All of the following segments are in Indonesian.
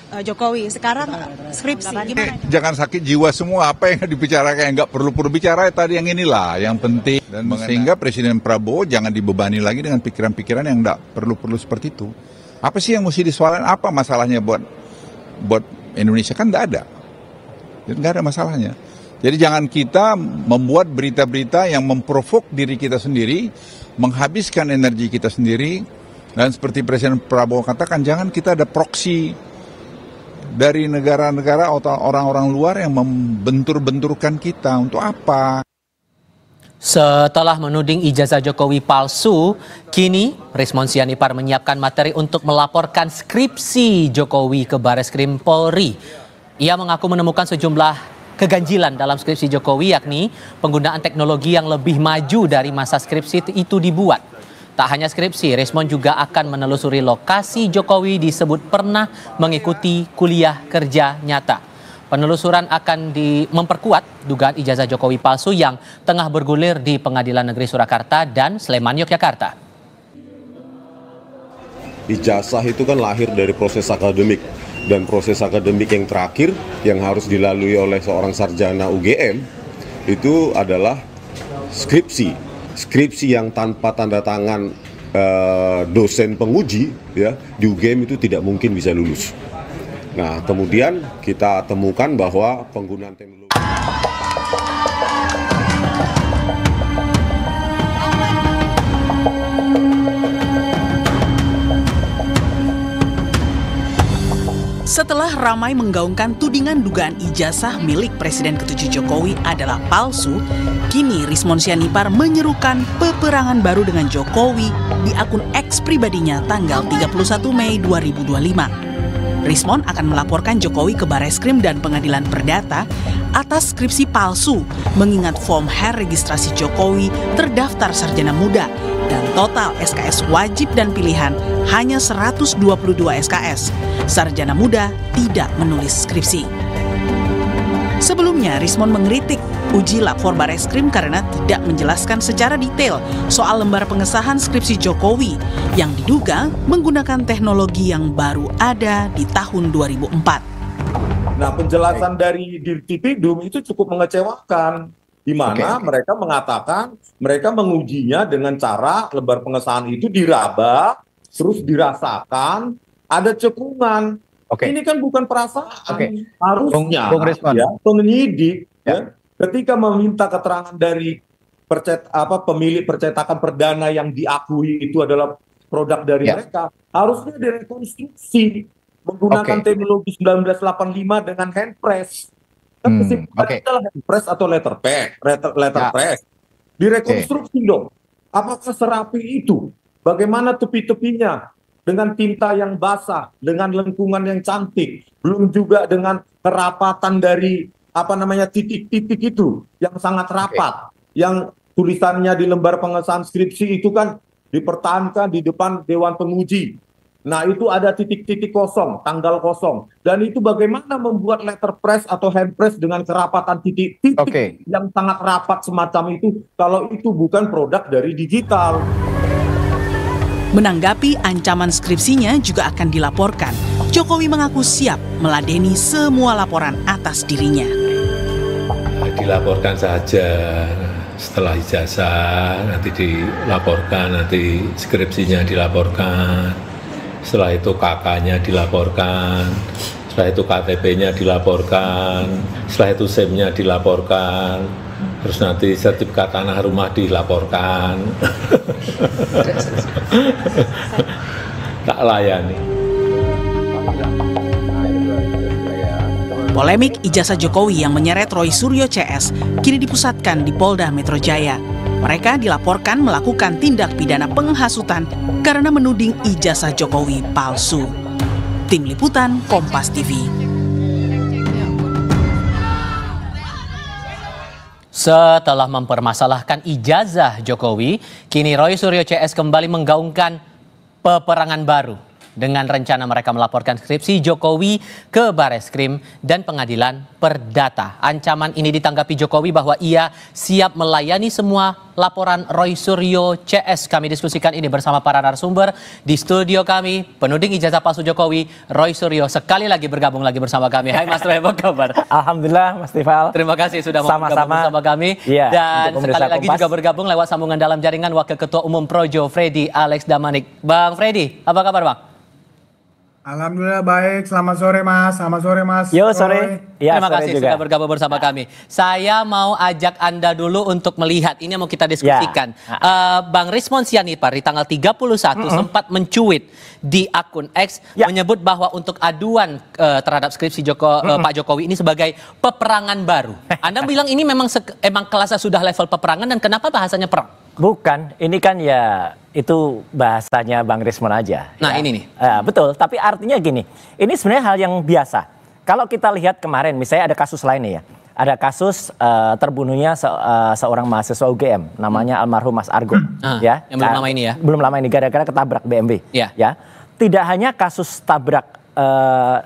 Jokowi. Sekarang skripsi gimana? Jangan sakit jiwa semua, apa yang dibicarakan yang nggak perlu bicara tadi yang inilah yang penting. Dan sehingga Presiden Prabowo jangan dibebani lagi dengan pikiran-pikiran yang nggak perlu seperti itu. Apa sih yang mesti disoalkan? Apa masalahnya buat Indonesia? Kan nggak ada. Nggak ada masalahnya. Jadi jangan kita membuat berita-berita yang memprovok diri kita sendiri, menghabiskan energi kita sendiri, dan seperti Presiden Prabowo katakan, jangan kita ada proksi dari negara-negara atau orang-orang luar yang membentur-benturkan kita. Untuk apa? Setelah menuding ijazah Jokowi palsu, kini Rismon Sianipar menyiapkan materi untuk melaporkan skripsi Jokowi ke Bareskrim Polri. Ia mengaku menemukan sejumlah keganjilan dalam skripsi Jokowi, yakni penggunaan teknologi yang lebih maju dari masa skripsi itu dibuat. Tak hanya skripsi, Rismon juga akan menelusuri lokasi Jokowi disebut pernah mengikuti kuliah kerja nyata. Penelusuran akan memperkuat dugaan ijazah Jokowi palsu yang tengah bergulir di Pengadilan Negeri Surakarta dan Sleman, Yogyakarta. Ijazah itu kan lahir dari proses akademik. Dan proses akademik yang terakhir yang harus dilalui oleh seorang sarjana UGM itu adalah skripsi. Skripsi yang tanpa tanda tangan dosen penguji ya, di UGM itu tidak mungkin bisa lulus. Nah, kemudian kita temukan bahwa penggunaan teknologi Setelah ramai menggaungkan tudingan dugaan ijazah milik Presiden ke-7 Jokowi adalah palsu, kini Rismon Sianipar menyerukan peperangan baru dengan Jokowi di akun X pribadinya tanggal 31 Mei 2025. Rismon akan melaporkan Jokowi ke Bareskrim dan Pengadilan Perdata atas skripsi palsu, mengingat form H registrasi Jokowi terdaftar sarjana muda dan total SKS wajib dan pilihan hanya 122 SKS. Sarjana muda tidak menulis skripsi. Sebelumnya, Rismon mengkritik uji lapor Bareskrim karena tidak menjelaskan secara detail soal lembar pengesahan skripsi Jokowi yang diduga menggunakan teknologi yang baru ada di tahun 2004. Nah, penjelasan dari Dirtipidum itu cukup mengecewakan, di mana mereka mengatakan mereka mengujinya dengan cara lembar pengesahan itu diraba, terus dirasakan, ada cekungan. Ini kan bukan perasaan. Harusnya ya, penyidik ya, ketika meminta keterangan dari pemilik percetakan perdana yang diakui itu adalah produk dari mereka, harusnya direkonstruksi menggunakan teknologi 1985 dengan handpress. Kan adalah handpress atau letterpress. Direkonstruksi dong. Apakah serapi itu? Bagaimana tepi-tepinya? Dengan tinta yang basah, dengan lengkungan yang cantik, belum juga dengan kerapatan dari titik-titik itu yang sangat rapat, yang tulisannya di lembar pengesahan skripsi itu kan dipertahankan di depan Dewan Penguji. Nah, itu ada titik-titik kosong, tanggal kosong, dan itu bagaimana membuat letterpress atau handpress dengan kerapatan titik-titik yang sangat rapat semacam itu, kalau itu bukan produk dari digital. Menanggapi ancaman skripsinya juga akan dilaporkan, Jokowi mengaku siap meladeni semua laporan atas dirinya. Dilaporkan saja, setelah ijazah nanti dilaporkan, nanti skripsinya dilaporkan, setelah itu KK-nya dilaporkan, setelah itu KTP-nya dilaporkan, setelah itu SIM-nya dilaporkan, terus nanti sertifikat tanah rumah dilaporkan. Tak layani. Polemik ijazah Jokowi yang menyeret Roy Suryo CS kini dipusatkan di Polda Metro Jaya. Mereka dilaporkan melakukan tindak pidana penghasutan karena menuding ijazah Jokowi palsu. Tim Liputan Kompas TV. Setelah mempermasalahkan ijazah Jokowi, kini Roy Suryo CS kembali menggaungkan peperangan baru dengan rencana mereka melaporkan skripsi Jokowi ke Bareskrim dan Pengadilan Perdata. Ancaman ini ditanggapi Jokowi bahwa ia siap melayani semua laporan Roy Suryo CS. Kami diskusikan ini bersama para narasumber di studio kami. Penuding ijazah palsu Jokowi, Roy Suryo, sekali lagi bergabung lagi bersama kami. Hai Mas Roy, apa kabar? Alhamdulillah Mas Tifal. Terima kasih sudah mau bergabung bersama kami. Iya, dan sekali lagi juga bergabung lewat sambungan dalam jaringan Wakil Ketua Umum Projo, Freddy Alex Damanik. Bang Freddy, apa kabar Bang? Alhamdulillah baik, selamat sore Mas, selamat sore Mas. Yo sore. Ya, terima sore kasih juga. sudah bergabung bersama kami. Saya mau ajak Anda dulu untuk melihat, ini yang mau kita diskusikan. Bang Rismon Sianipar di tanggal 31 sempat mencuit di akun X menyebut bahwa untuk aduan terhadap skripsi Pak Jokowi ini sebagai peperangan baru. Anda bilang ini memang emang kelasnya sudah level peperangan dan kenapa bahasanya perang? Bukan, ini kan ya itu bahasanya Bang Rismon aja. Nah ya. ini nih. Betul, tapi artinya gini, ini sebenarnya hal yang biasa. Kalau kita lihat kemarin, misalnya ada kasus lainnya ya. Ada kasus terbunuhnya seorang mahasiswa UGM, namanya almarhum Mas Argo. Ya, yang belum lama ini ya. Belum lama ini, gara-gara ketabrak BMW. Ya. Tidak hanya kasus tabrak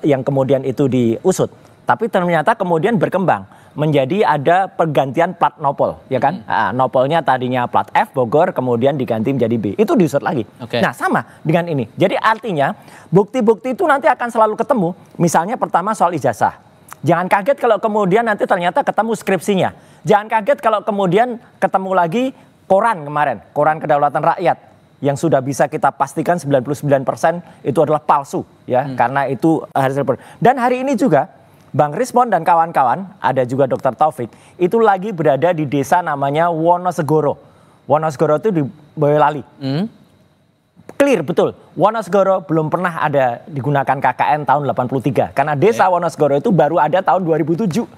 yang kemudian itu diusut, tapi ternyata kemudian berkembang menjadi ada pergantian plat nopol, ya kan? Nopolnya tadinya plat F Bogor, kemudian diganti menjadi B. Itu diusut lagi. Nah sama dengan ini. Jadi artinya bukti-bukti itu nanti akan selalu ketemu. Misalnya pertama soal ijazah. Jangan kaget kalau kemudian nanti ternyata ketemu skripsinya. Jangan kaget kalau kemudian ketemu lagi koran kemarin, koran Kedaulatan Rakyat. Yang sudah bisa kita pastikan 99% itu adalah palsu, ya, karena itu hasil. Dan hari ini juga Bang Rismon dan kawan-kawan, ada juga Dr. Taufik, itu lagi berada di desa namanya Wonosegoro. Wonosegoro itu di Boyolali. Clear betul, Wonosegoro belum pernah ada digunakan KKN tahun 83. Karena desa Wonosegoro itu baru ada tahun 2007.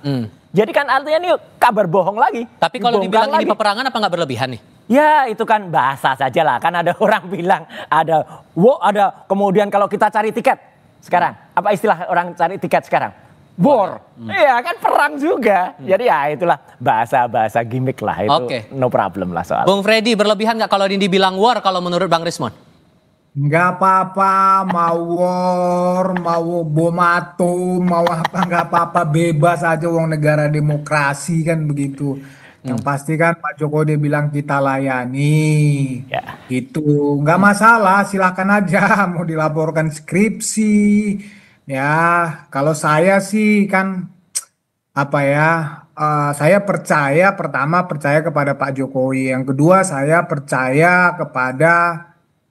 Jadi kan artinya ini kabar bohong lagi. Tapi kalau dibilang ini peperangan apa nggak berlebihan nih? Ya itu kan bahasa saja lah. Kan ada orang bilang ada kemudian kalau kita cari tiket sekarang. Apa istilah orang cari tiket sekarang? War, iya kan perang juga. Jadi ya itulah bahasa-bahasa gimmick lah itu. No problem lah soal. Bung Freddy, berlebihan nggak kalau ini dibilang war kalau menurut Bang Rismon? Nggak apa-apa, mau war, mau bom atom, mau apa nggak apa-apa, bebas aja wong negara demokrasi kan begitu. Yang pasti kan Pak Jokowi dia bilang kita layani, gitu. Nggak masalah, silakan aja mau dilaporkan skripsi. Ya, kalau saya sih kan saya pertama percaya kepada Pak Jokowi. Yang kedua saya percaya kepada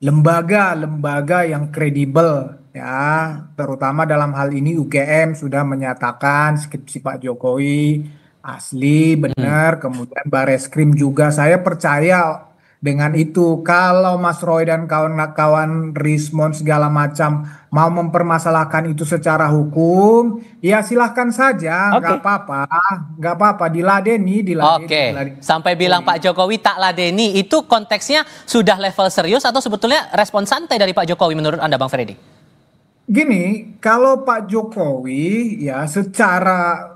lembaga-lembaga yang kredibel, ya, terutama dalam hal ini UGM sudah menyatakan skripsi Pak Jokowi asli, benar. Kemudian Bareskrim juga saya percaya dengan itu. Kalau Mas Roy dan kawan-kawan Rismon segala macam mau mempermasalahkan itu secara hukum, ya silahkan saja, nggak apa-apa, diladeni. Sampai bilang Pak Jokowi tak ladeni, itu konteksnya sudah level serius atau sebetulnya respon santai dari Pak Jokowi menurut Anda, Bang Freddy? Gini, kalau Pak Jokowi ya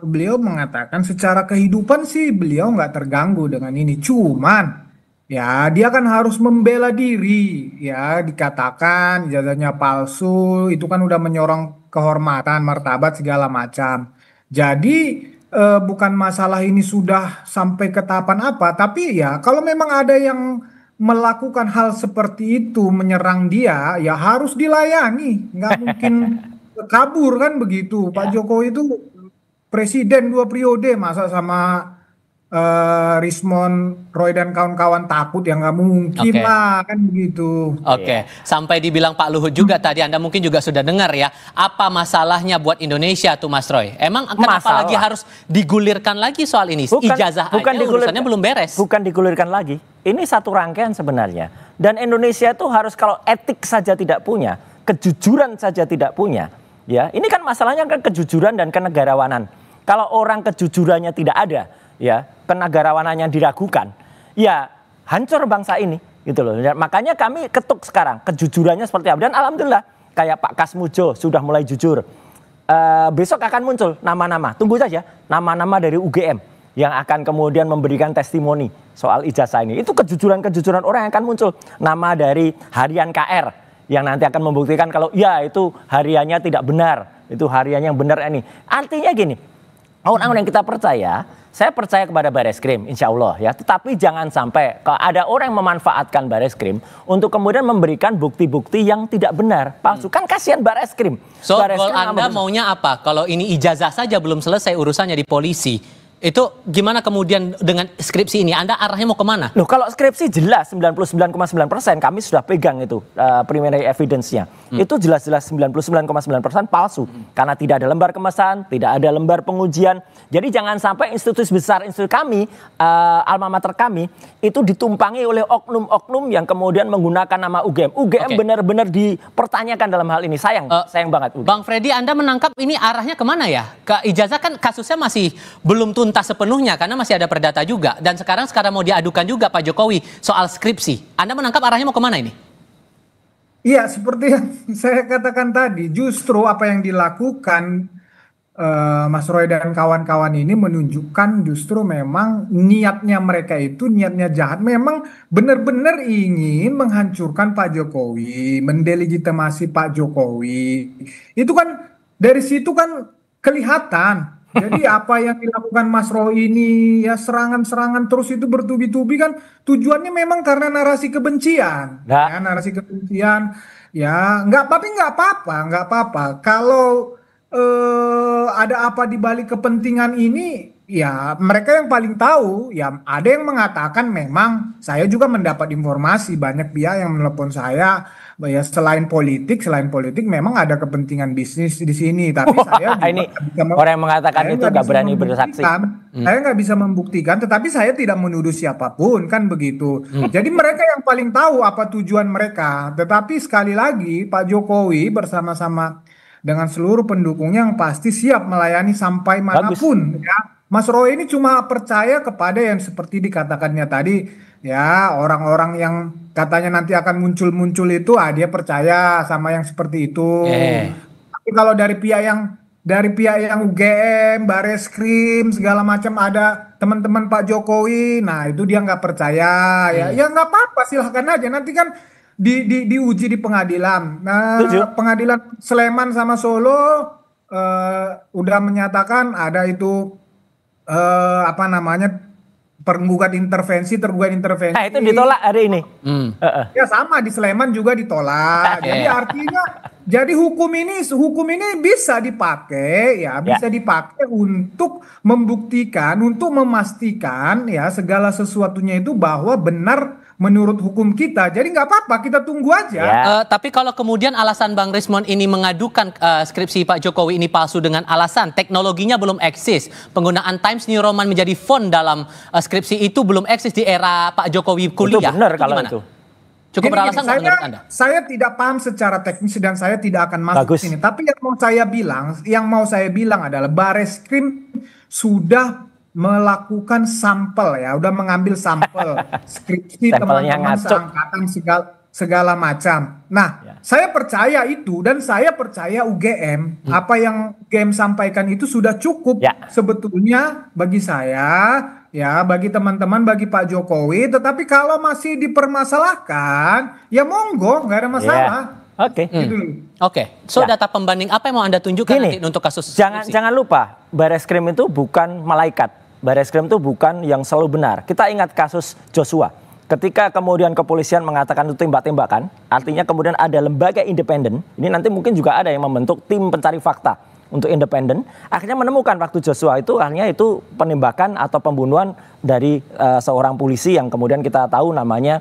beliau mengatakan secara kehidupan sih beliau nggak terganggu dengan ini, cuman ya, dia kan harus membela diri, ya, dikatakan ijazahnya palsu, itu kan udah menyorong kehormatan, martabat segala macam. Jadi bukan masalah ini sudah sampai ke tahapan apa, tapi ya kalau memang ada yang melakukan hal seperti itu, menyerang dia, ya harus dilayani, nggak mungkin kabur kan begitu. Pak Jokowi itu presiden 2 periode, masa sama Rismon, Roy dan kawan-kawan takut, ya nggak mungkin lah kan begitu. Sampai dibilang Pak Luhut juga tadi, Anda mungkin juga sudah dengar ya, apa masalahnya buat Indonesia tuh Mas Roy? Emang kenapa lagi harus digulirkan lagi soal ini? Ijazah aja urusannya belum beres. Bukan digulirkan lagi, ini satu rangkaian sebenarnya. Dan Indonesia itu harus, kalau etik saja tidak punya, kejujuran saja tidak punya, ya ini kan masalahnya kan kejujuran dan kenegarawanan. Kalau orang kejujurannya tidak ada, ya kenegarawanannya diragukan, ya hancur bangsa ini, gitu loh. Makanya kami ketuk sekarang kejujurannya seperti apa. Dan alhamdulillah kayak Pak Kasmujo sudah mulai jujur. Besok akan muncul nama-nama, tunggu saja, nama-nama dari UGM yang akan kemudian memberikan testimoni soal ijazah ini. Itu kejujuran-kejujuran orang yang akan muncul. Nama dari Harian KR yang nanti akan membuktikan kalau ya itu hariannya tidak benar, itu hariannya yang benar ini. Artinya gini, orang-orang yang kita percaya, saya percaya kepada Bareskrim, insya Allah ya. Tetapi jangan sampai kalau ada orang yang memanfaatkan Bareskrim untuk kemudian memberikan bukti-bukti yang tidak benar, palsu. Kan kasihan Bareskrim. So, goal Anda maunya apa? Kalau ini ijazah saja belum selesai urusannya di polisi, itu gimana kemudian dengan skripsi ini? Anda arahnya mau kemana? Loh, kalau skripsi jelas 99,9% kami sudah pegang itu preliminary evidence-nya. Itu jelas-jelas 99,9% palsu. Karena tidak ada lembar kemesan, tidak ada lembar pengujian. Jadi jangan sampai institusi besar, institusi kami, alma mater kami, itu ditumpangi oleh oknum-oknum yang kemudian menggunakan nama UGM. UGM benar-benar dipertanyakan dalam hal ini. Sayang banget. Bang Freddy, Anda menangkap ini arahnya kemana ya? Ke ijazah kan kasusnya masih belum tuntas sepenuhnya karena masih ada perdata juga. Dan sekarang mau diadukan juga Pak Jokowi soal skripsi. Anda menangkap arahnya mau kemana ini? Iya, seperti yang saya katakan tadi, justru apa yang dilakukan Mas Roy dan kawan-kawan ini menunjukkan justru memang niatnya mereka itu niatnya jahat. Memang benar-benar ingin menghancurkan Pak Jokowi, mendelegitimasi Pak Jokowi. Itu kan dari situ kan kelihatan. Jadi apa yang dilakukan Mas Roy ini ya serangan-serangan terus itu bertubi-tubi kan tujuannya memang karena narasi kebencian. Ya, narasi kebencian ya nggak apa-apa. Kalau ada apa di balik kepentingan ini ya mereka yang paling tahu. Ya ada yang mengatakan memang saya juga mendapat informasi banyak pihak yang menelpon saya ya selain politik memang ada kepentingan bisnis di sini, tapi saya juga ini orang yang mengatakan itu nggak berani bersaksi. Saya nggak bisa membuktikan, tetapi saya tidak menuduh siapapun kan begitu. Jadi mereka yang paling tahu apa tujuan mereka. Tetapi sekali lagi Pak Jokowi bersama-sama dengan seluruh pendukungnya yang pasti siap melayani sampai manapun. Ya. Mas Roy ini cuma percaya kepada yang seperti dikatakannya tadi, ya orang-orang yang katanya nanti akan muncul-muncul itu, dia percaya sama yang seperti itu. Tapi kalau dari pihak yang UGM, Bareskrim segala macam ada teman-teman Pak Jokowi, nah itu dia nggak percaya. Ya nggak apa-apa, silahkan aja. Nanti kan diuji di pengadilan. Nah, pengadilan Sleman sama Solo udah menyatakan ada itu tergugat intervensi. Nah, itu ditolak hari ini. Ya sama di Sleman juga ditolak. Jadi artinya hukum ini bisa dipakai dipakai untuk membuktikan, untuk memastikan ya segala sesuatunya itu bahwa benar menurut hukum kita. Jadi nggak apa-apa, kita tunggu aja. Tapi kalau kemudian alasan Bang Rismond ini mengadukan skripsi Pak Jokowi ini palsu dengan alasan teknologinya belum eksis, penggunaan Times New Roman menjadi font dalam skripsi itu belum eksis di era Pak Jokowi kuliah. Itu benar kalau itu. Cukup beralasan nggak menurut Anda? Saya tidak paham secara teknis dan saya tidak akan masuk sini. Tapi yang mau saya bilang adalah Bareskrim sudah melakukan sampel ya, udah mengambil sampel skripsi teman-teman seangkatan segala macam. Nah, saya percaya itu dan saya percaya UGM, apa yang UGM sampaikan itu sudah cukup sebetulnya bagi saya, ya bagi teman-teman, bagi Pak Jokowi. Tetapi kalau masih dipermasalahkan, ya monggo, nggak ada masalah. So data pembanding apa yang mau Anda tunjukkan nanti untuk kasus skripsi? Jangan lupa, Bareskrim itu bukan malaikat. Bareskrim itu bukan yang selalu benar. Kita ingat kasus Joshua. Ketika kemudian kepolisian mengatakan itu tembak-tembakan, artinya kemudian ada lembaga independen. Ini nanti mungkin juga ada yang membentuk tim pencari fakta untuk independen. Akhirnya menemukan waktu Joshua itu akhirnya itu penembakan atau pembunuhan dari seorang polisi yang kemudian kita tahu namanya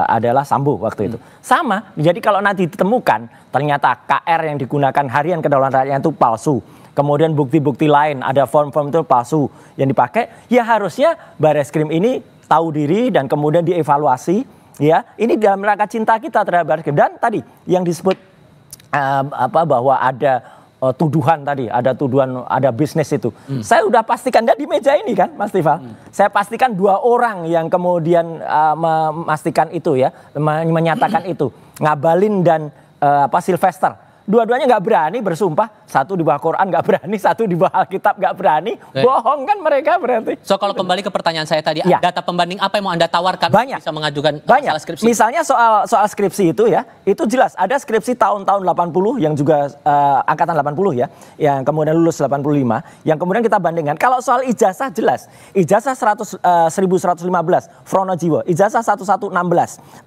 adalah Sambo waktu itu. Sama, jadi kalau nanti ditemukan ternyata KR yang digunakan harian kedaulatan rakyat itu palsu. Kemudian bukti-bukti lain, ada form-form itu palsu yang dipakai, ya harusnya Bareskrim ini tahu diri dan kemudian dievaluasi, ya. Ini dalam rangka cinta kita terhadap Bareskrim. Dan tadi yang disebut bahwa ada tuduhan tadi, ada bisnis itu. Saya udah pastikan di meja ini kan, Mas Tifal. Saya pastikan 2 orang yang kemudian memastikan itu ya, menyatakan itu, Ngabalin dan Sylvester. Dua-duanya nggak berani bersumpah. Satu di bawah Quran nggak berani, satu di bawah Alkitab nggak berani. Bohong kan mereka berarti. So kalau kembali ke pertanyaan saya tadi, data pembanding apa yang mau Anda tawarkan banyak. Bisa mengajukan Banyak. skripsi? Misalnya soal skripsi itu ya, itu jelas ada skripsi tahun-tahun 80 yang juga angkatan 80 ya, yang kemudian lulus 85, yang kemudian kita bandingkan. Kalau soal ijazah jelas, ijazah 1115 Fronojiwo, ijazah 1116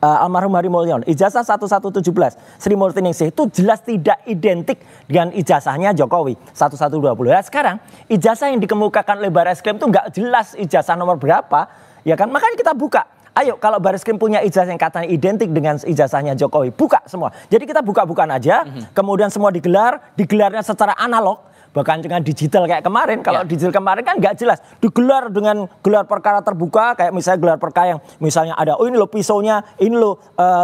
almarhum Hari Mulyono, ijazah 1117 Sri Murtiningsih itu jelas tidak identik dengan ijazahnya Jokowi 1120. Nah, sekarang ijazah yang dikemukakan oleh Barreskrim itu nggak jelas ijazah nomor berapa, ya kan? Makanya kita buka. Ayo kalau Barreskrim punya ijazah yang katanya identik dengan ijazahnya Jokowi, buka semua. Jadi kita buka-bukaan aja, kemudian semua digelarnya secara analog. Bahkan dengan digital kayak kemarin. Kalau digital kemarin kan nggak jelas. Digelar dengan gelar perkara terbuka. Kayak misalnya gelar perkara yang misalnya ada, oh ini loh pisaunya, ini loh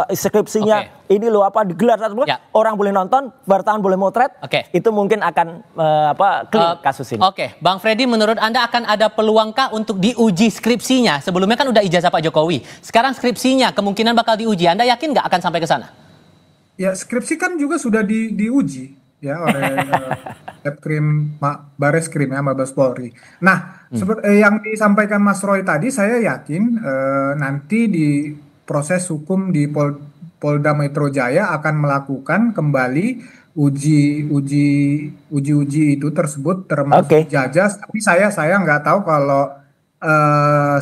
skripsinya, ini loh apa, digelar satu orang boleh nonton, wartawan boleh motret. Itu mungkin akan clear kasus ini. Bang Freddy, menurut Anda akan ada peluangkah untuk diuji skripsinya? Sebelumnya kan udah ijazah Pak Jokowi. Sekarang skripsinya kemungkinan bakal diuji. Anda yakin nggak akan sampai ke sana? Ya skripsi kan juga sudah diuji ya oleh Barreskrim ya, Mabes Polri. Nah, seperti yang disampaikan Mas Roy tadi, saya yakin nanti di proses hukum di Polda Metro Jaya akan melakukan kembali uji itu tersebut termasuk ijazah. Tapi saya nggak tahu kalau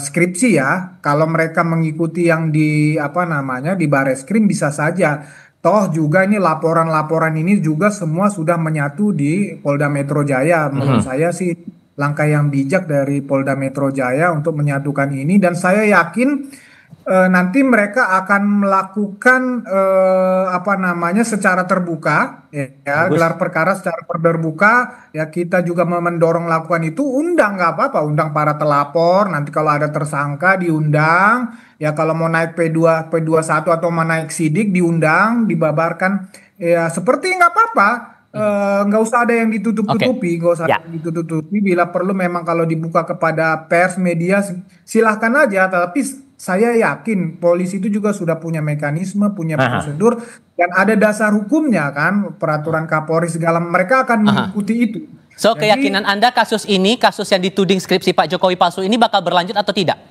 skripsi ya, kalau mereka mengikuti yang di di Barreskrim bisa saja. Toh juga ini laporan-laporan ini juga semua sudah menyatu di Polda Metro Jaya. Menurut saya sih langkah yang bijak dari Polda Metro Jaya untuk menyatukan ini. Dan saya yakin nanti mereka akan melakukan secara terbuka ya, gelar perkara secara terbuka ya. Kita juga mendorong lakukan itu, undang nggak apa-apa, undang para telapor, nanti kalau ada tersangka diundang ya, kalau mau naik P21 atau mau naik sidik diundang, dibabarkan ya, seperti nggak apa-apa. Nggak usah ada yang ditutup-tutupi, nggak usah ada yang ditutup-tutupi. Bila perlu memang kalau dibuka kepada pers, media, silahkan aja. Tapi saya yakin polisi itu juga sudah punya mekanisme, punya prosedur, dan ada dasar hukumnya kan, peraturan Kapolri segala, mereka akan mengikuti itu. So keyakinan Anda kasus ini, kasus yang dituding skripsi Pak Jokowi palsu ini bakal berlanjut atau tidak?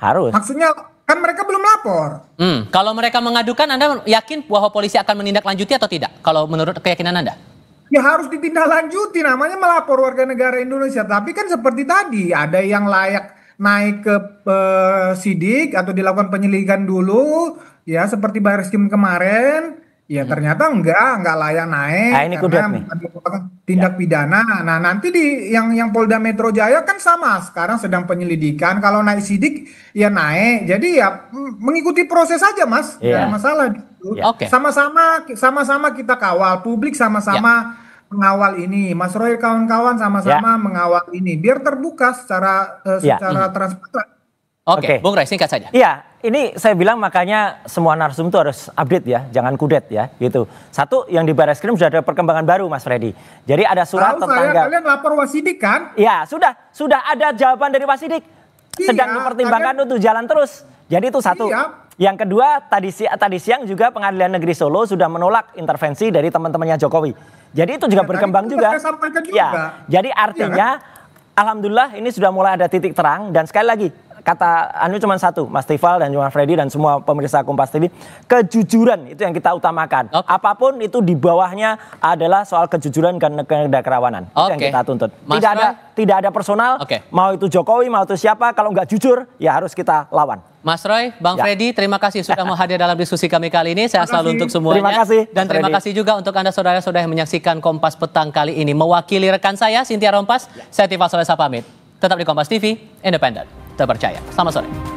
Harus. Maksudnya kan mereka belum lapor. Kalau mereka mengadukan, Anda yakin bahwa polisi akan menindaklanjuti atau tidak? Kalau menurut keyakinan Anda? Ya harus ditindaklanjuti, namanya melapor warga negara Indonesia. Tapi kan seperti tadi, ada yang layak naik ke sidik atau dilakukan penyelidikan dulu, ya seperti Barreskrim kemarin. Ya ternyata enggak layak naik ini karena tindak pidana. Nah nanti yang Polda Metro Jaya kan sama, sekarang sedang penyelidikan. Kalau naik sidik ya naik. Jadi ya mengikuti proses saja Mas, nggak ada masalah. Sama-sama kita kawal, publik sama-sama mengawal ini. Mas Roy kawan-kawan sama-sama mengawal ini biar terbuka secara transparan. Bung Ray, singkat saja. Iya, ini saya bilang makanya semua narsum itu harus update ya, jangan kudet ya, gitu. Satu, yang di Barreskrim sudah ada perkembangan baru, Mas Freddy. Jadi ada surat tentang kalian lapor Wasidik kan? Iya, sudah ada jawaban dari Wasidik. Sedang dipertimbangkan untuk jalan terus. Jadi itu satu. Yang kedua, tadi siang juga Pengadilan Negeri Solo sudah menolak intervensi dari teman-temannya Jokowi. Jadi itu juga berkembang juga. Ya, jadi artinya alhamdulillah ini sudah mulai ada titik terang, dan sekali lagi kata cuma satu, Mas Tifal dan Mas Freddy dan semua pemirsa Kompas TV, kejujuran itu yang kita utamakan. Apapun itu di bawahnya adalah soal kejujuran dan kerawanan. Itu yang kita tuntut. Tidak ada personal, mau itu Jokowi, mau itu siapa, kalau nggak jujur ya harus kita lawan. Mas Roy, Bang Freddy, terima kasih sudah mau hadir dalam diskusi kami kali ini. Saya selalu untuk semuanya. Terima kasih. Dan terima kasih juga untuk Anda saudara-saudara yang menyaksikan Kompas Petang kali ini. Mewakili rekan saya, Cynthia Rompas, saya Tifal Solesa pamit. Tetap di Kompas TV, independen, terpercaya. Selamat sore.